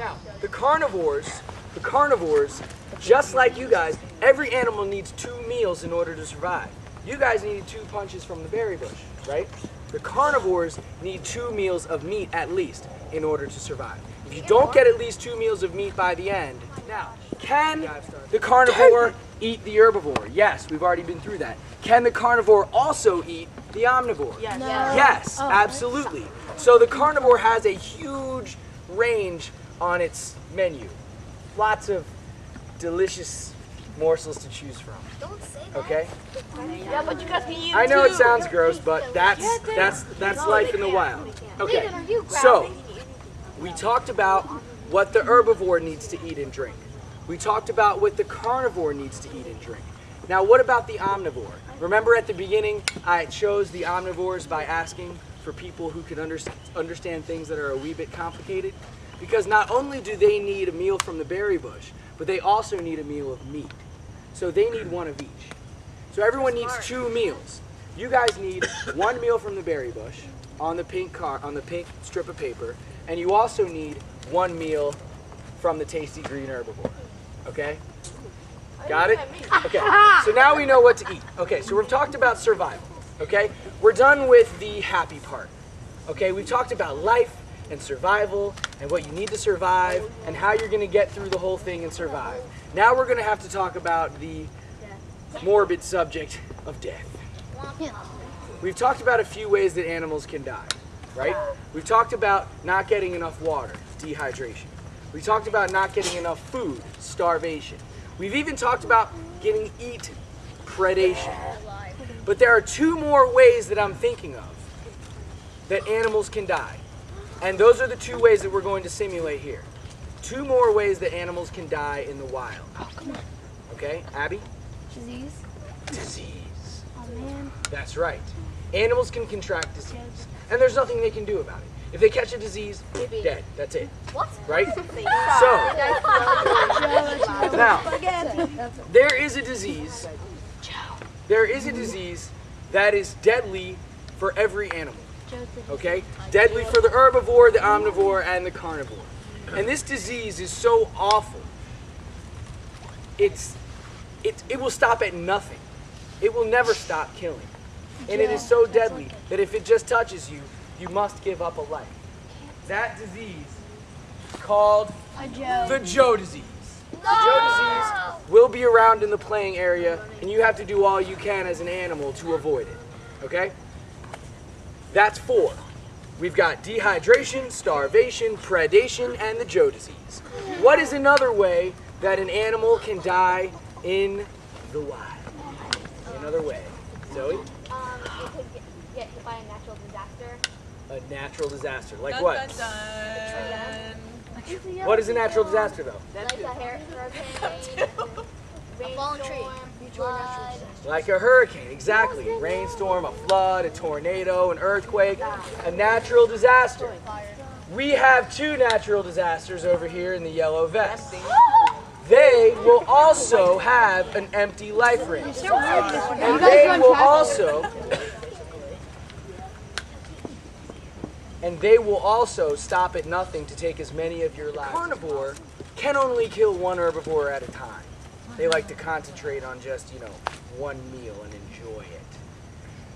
Now, the carnivores, just like you guys, every animal needs 2 meals in order to survive. You guys need 2 punches from the berry bush, right? The carnivores need 2 meals of meat at least in order to survive. If you don't get at least 2 meals of meat by the end, now, can the carnivore eat the herbivore? Yes, we've already been through that. Can the carnivore also eat the omnivore? Yes. No. Yes, absolutely. So the carnivore has a huge range on its menu. Lots of delicious morsels to choose from. Don't say that. Okay? Yeah, but you guys can eat I know it too. sounds gross, but that's life in the wild. Okay. Nathan, are you So, growling? we talked about what the herbivore needs to eat and drink. We talked about what the carnivore needs to eat and drink. Now, what about the omnivore? Remember at the beginning, I chose the omnivores by asking for people who could understand things that are a wee bit complicated? Because not only do they need a meal from the berry bush, but they also need a meal of meat. So they need 1 of each. So everyone needs 2 meals. You guys need 1 meal from the berry bush on the pink strip of paper, and you also need 1 meal from the tasty green herbivore. Okay? Got it? Okay. So now we know what to eat. Okay, so we've talked about survival. Okay? We're done with the happy part. Okay? We've talked about life and survival and what you need to survive and how you're going to get through the whole thing and survive. Now we're going to have to talk about the morbid subject of death. We've talked about a few ways that animals can die, right? We've talked about not getting enough water, dehydration. We talked about not getting enough food, starvation. We've even talked about getting eaten, predation. But there are 2 more ways that I'm thinking of that animals can die. And those are the 2 ways that we're going to simulate here. 2 more ways that animals can die in the wild. Oh, come on. Okay, Abby? Disease. Disease. Oh, man. That's right. Animals can contract disease. And there's nothing they can do about it. If they catch a disease, dead. That's it. What? Right? So, now, there is a disease. There is a disease that is deadly for every animal. Okay? Deadly for the herbivore, the omnivore, and the carnivore. And this disease is so awful. It will stop at nothing. It will never stop killing. And it is so deadly that if it just touches you, you must give up a life. That disease is called the Joe disease. The Joe disease will be around in the playing area, and you have to do all you can as an animal to avoid it. Okay? That's 4. We've got dehydration, starvation, predation, and the Joe disease. What is another way that an animal can die in the wild? Another way. Zoe? It could get hit by a natural disaster. A natural disaster. Like Dun, what? dun, dun. What is a natural disaster, though? Like a hurricane, rainstorm, flood. Like a hurricane, exactly. Rainstorm, a flood, a tornado, an earthquake, a natural disaster. We have 2 natural disasters over here in the yellow vest. They will also have an empty life ring. And they will also stop at nothing to take as many of your lives. Carnivore can only kill 1 herbivore at a time. They like to concentrate on just, 1 meal and enjoy it.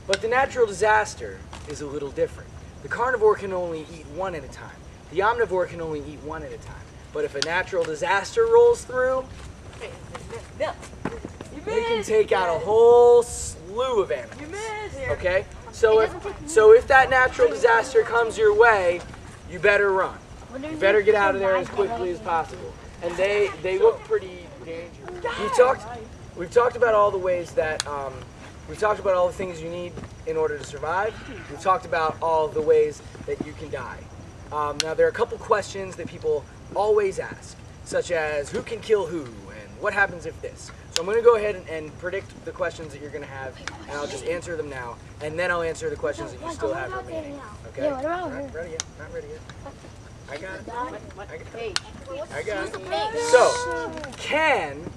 But the natural disaster is a little different. The carnivore can only eat 1 at a time. The omnivore can only eat 1 at a time. But if a natural disaster rolls through, they can take out a whole slew of animals. Okay? So if that natural disaster comes your way, you better run. You better get out of there as quickly as possible. And they look pretty dangerous. We've talked about all the ways that we've talked about all the things you need in order to survive. We've talked about all the ways that you can die. Now there are a couple questions that people always ask, such as who can kill who and what happens if this. So I'm going to go ahead and predict the questions that you're going to have, and I'll just answer them now, and then I'll answer the questions that you still have remaining. Okay? Yeah, what about Not ready yet. Not ready yet. I got it. I got it. Pig. So, can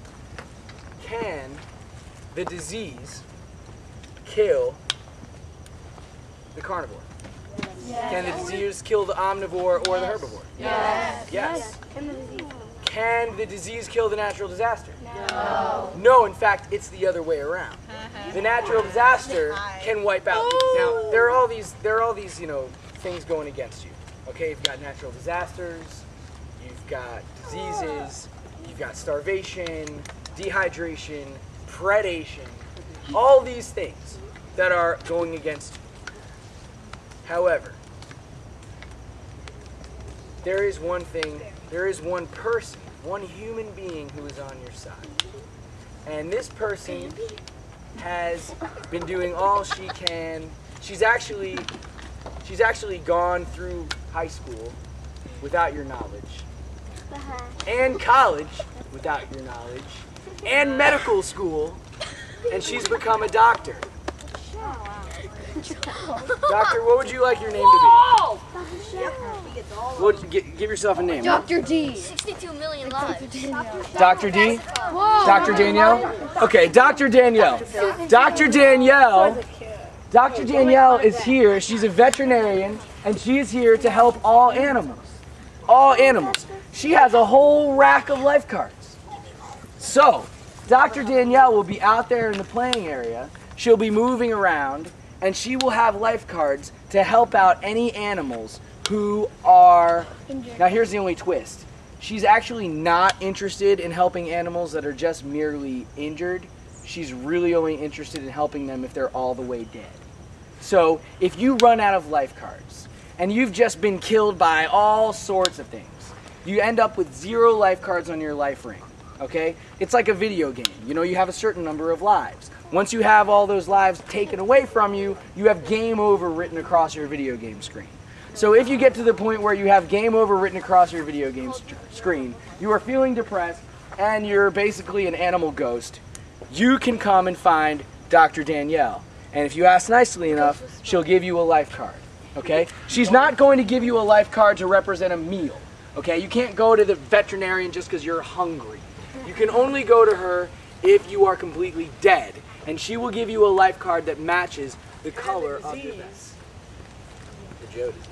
the disease kill the carnivore? Yes. Can the disease kill the omnivore or the herbivore? Yes. Yes. Can the disease kill the natural disaster? No. No, in fact, it's the other way around. The natural disaster can wipe out. Now, there are all these, things going against you. Okay, you've got natural disasters, you've got diseases, you've got starvation, dehydration, predation, all these things that are going against you. However, there is one thing, there is one person, one human being who is on your side. And this person has been doing all she can. She's actually gone through high school without your knowledge, and college without your knowledge, and medical school, and she's become a doctor. Doctor, what would you like your name to be? Give yourself a name. Dr. D. 62 million lives. Dr. D? Dr. Danielle? Okay, Dr. Danielle. Dr. Danielle is here. She's a veterinarian, and she is here to help all animals. All animals. She has a whole rack of life cards. So, Dr. Danielle will be out there in the playing area. She'll be moving around, and she will have life cards to help out any animals who are... Now here's the only twist. She's actually not interested in helping animals that are just merely injured. She's really only interested in helping them if they're all the way dead. So if you run out of life cards, and you've just been killed by all sorts of things, you end up with 0 life cards on your life ring. Okay? It's like a video game. You have a certain number of lives. Once you have all those lives taken away from you, you have game over written across your video game screen. So if you get to the point where you have game over written across your video game screen, you are feeling depressed, and you're basically an animal ghost, you can come and find Dr. Danielle. And if you ask nicely enough, she'll give you a life card. Okay? She's not going to give you a life card to represent a meal. Okay? You can't go to the veterinarian just because you're hungry. You can only go to her if you are completely dead. And she will give you a life card that matches the color of your vest. The Joe disease.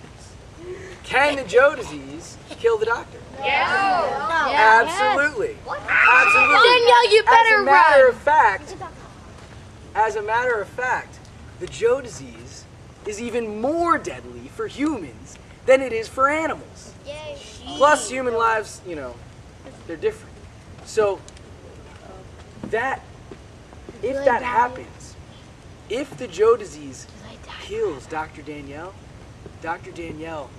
Can the Joe disease kill the doctor? Yeah. Absolutely. Absolutely. Danielle, you better As a matter of fact, the Joe disease is even more deadly for humans than it is for animals. Yay. Plus, human lives, they're different. So, if that happens, if the Joe disease kills Dr. Danielle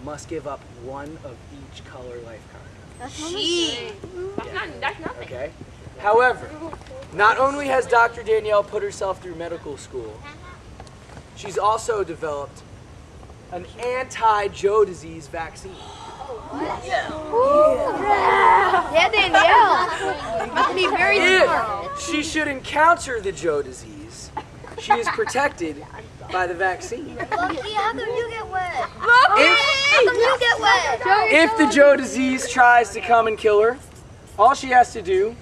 must give up one of each color life card. That's nothing. Okay? However, not only has Dr. Danielle put herself through medical school, she's also developed an anti-Joe disease vaccine. Yeah, Danielle. Must be very smart. If she should encounter the Joe disease, she is protected by the vaccine. Lucky, how come you get wet? How come you get wet? If the Joe disease tries to come and kill her, all she has to do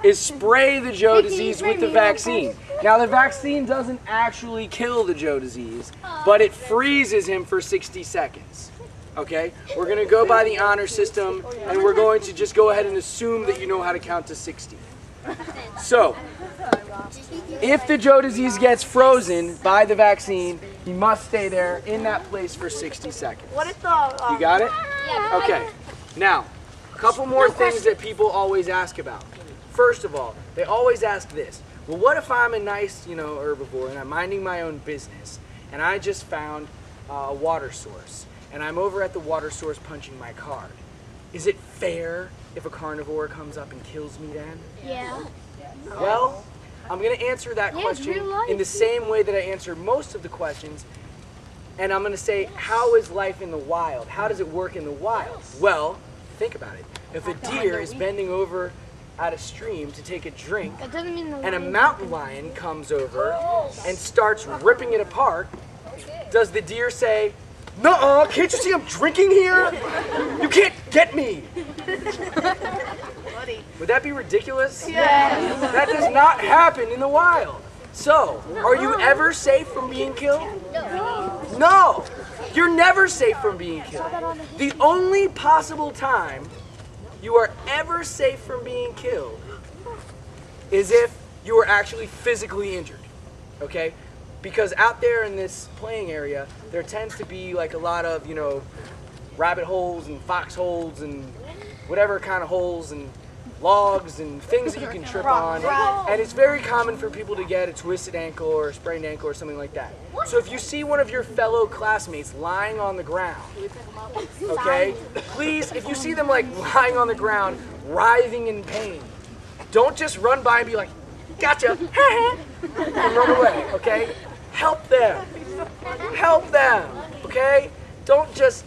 is spray the Joe disease with the vaccine. Now, the vaccine doesn't actually kill the Joe disease, but it freezes him for 60 seconds. Okay? We're going to go by the honor system, and we're going to just go ahead and assume that you know how to count to 60. So, if the Joe disease gets frozen by the vaccine, he must stay there in that place for 60 seconds. What is the... You got it? Yeah. Okay. Now, a couple more things that people always ask about. First of all, they always ask this. Well, what if I'm a nice, herbivore, and I'm minding my own business, and I just found a water source, and I'm over at the water source punching my card? Is it fair if a carnivore comes up and kills me then? Yeah. Well, I'm going to answer that question in the same way that I answer most of the questions, and I'm going to say, how is life in the wild? How does it work in the wild? Well, think about it. If a deer is bending over at a stream to take a drink, and a mountain lion comes over and starts ripping it apart, does the deer say, "Nuh-uh, can't you see I'm drinking here? You can't get me." Would that be ridiculous? Yeah. That does not happen in the wild. So, are you ever safe from being killed? No. You're never safe from being killed. The only possible time you are ever safe from being killed is if you are actually physically injured, okay? Because out there in this playing area, there tends to be like a lot of, rabbit holes and foxholes and whatever kind of holes and logs and things that you can trip on. And it's very common for people to get a twisted ankle or a sprained ankle or something like that. So if you see one of your fellow classmates lying on the ground, okay, please, if you see them like lying on the ground, writhing in pain, don't just run by and be like, gotcha, and run away, okay? Help them. Help them, okay? Don't just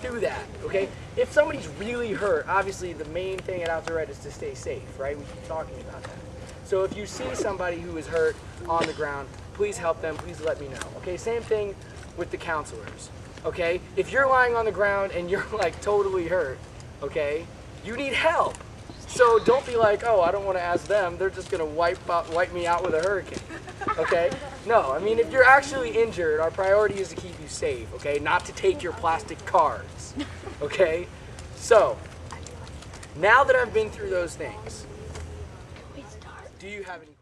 do that, okay? If somebody's really hurt, obviously the main thing at Outdoor Ed is to stay safe, right? We keep talking about that. So if you see somebody who is hurt on the ground, please help them, please let me know, okay? Same thing with the counselors, okay? If you're lying on the ground and you're like totally hurt, okay, you need help. So don't be like, oh, I don't want to ask them, they're just gonna wipe me out with a hurricane, okay? No, I mean, if you're actually injured, our priority is to keep you safe, okay? Not to take your plastic cards, okay? So, now that I've been through those things, do you have any questions?